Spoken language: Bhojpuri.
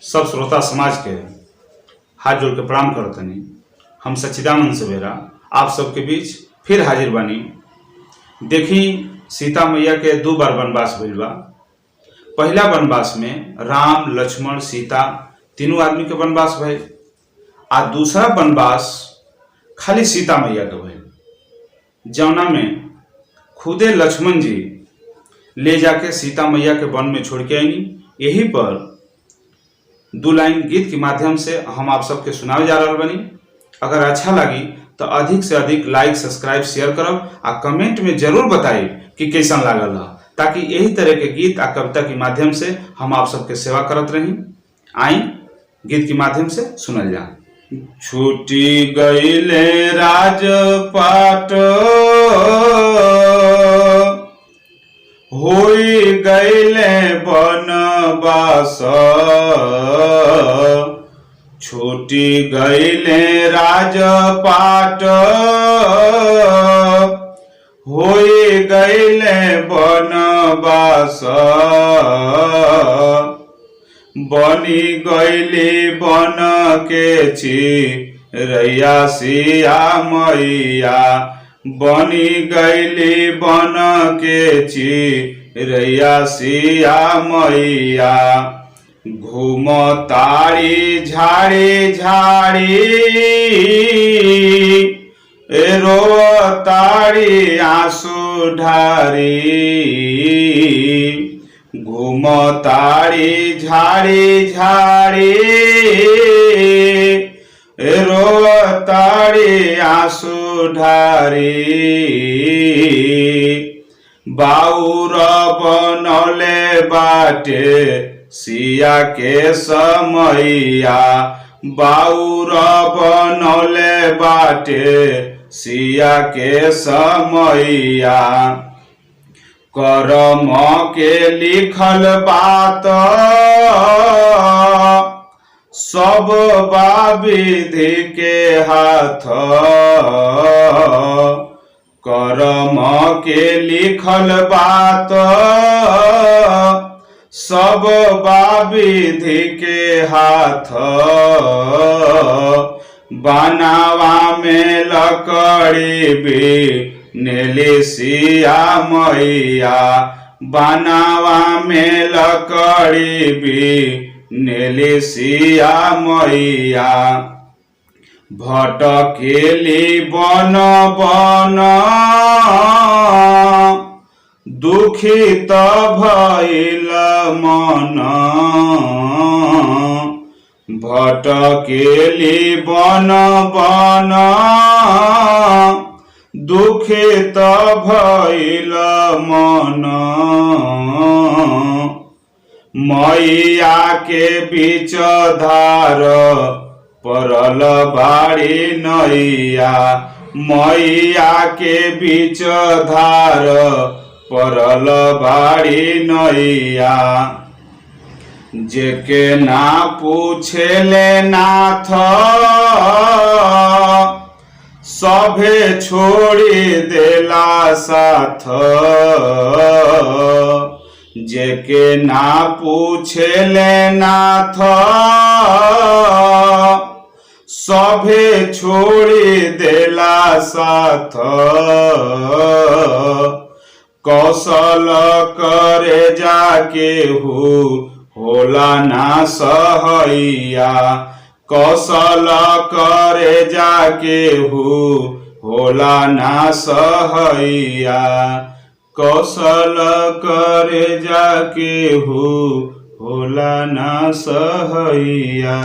सब श्रोता समाज के हाथ जोड़ के प्रणाम करतनी। हम सच्चिदानंद सवेरा आप सबके बीच फिर हाजिर बानी। देखी, सीता मैया के 2 बार वनवास भइल बा। पहला वनवास में राम, लक्ष्मण, सीता तीनों आदमी के वनवास भइल। आ दूसरा वनवास खाली सीता मैया के भइल, जौना में खुदे लक्ष्मण जी ले जाके सीता मैया के वन में छोड़ के आईनी। यही पर 2 लाइन गीत के माध्यम से हम आप सबके सुनावे जा रहा बनी। अगर अच्छा लगी तो अधिक से अधिक लाइक, सब्सक्राइब, शेयर करब आ कमेंट में जरूर बताई कि कैसा लागल है, ताकि यही तरह के गीत आ कविता के माध्यम से हम आप सबके सेवा करत रही। आई गीत के माध्यम से सुनल जा। छूटी गईले राजपाट, होई गईले बनवास, छूटी गईले राजपाट, होई गईले बनवास, बनी गईली बन के चिरैया सिया मैया, बनी गईली बन के चिरैया सिया मैया, घूम तारी झाड़ी झाड़ी, रो तारी आंसू ढारी, घूम तारी झाड़ी झाड़ी, रो तारी आंसू ढारी, बाउर बनले बाटे सिया के समैया, बाउर बनले बाटे सिया के समैया, करम के लिखल बात सब विधि के हाथ, करम के लिखल बात सब विधि के हाथ, बनावा में लकड़ी भी नेली सिया मैया, बनावा में लकड़ी भी नेली सिया मैया, भटकेली बन बन दुखित भइल मन, भटकेली बन बन दुखित भइल मन, मैया के बीच धार परल बाड़ी नैया, मैया के बीच धार परल बाड़ी नैया, जेके ना पूछेले नाथ सभे छोड़ी देला साथ, जेके ना पूछेले नाथ सभे छोड़ी देला साथ, कौशल करे जाके होला ना सहैया, कौशल करे जाके होला ना सहैया, कौशल करे जाके होला ना सहैया।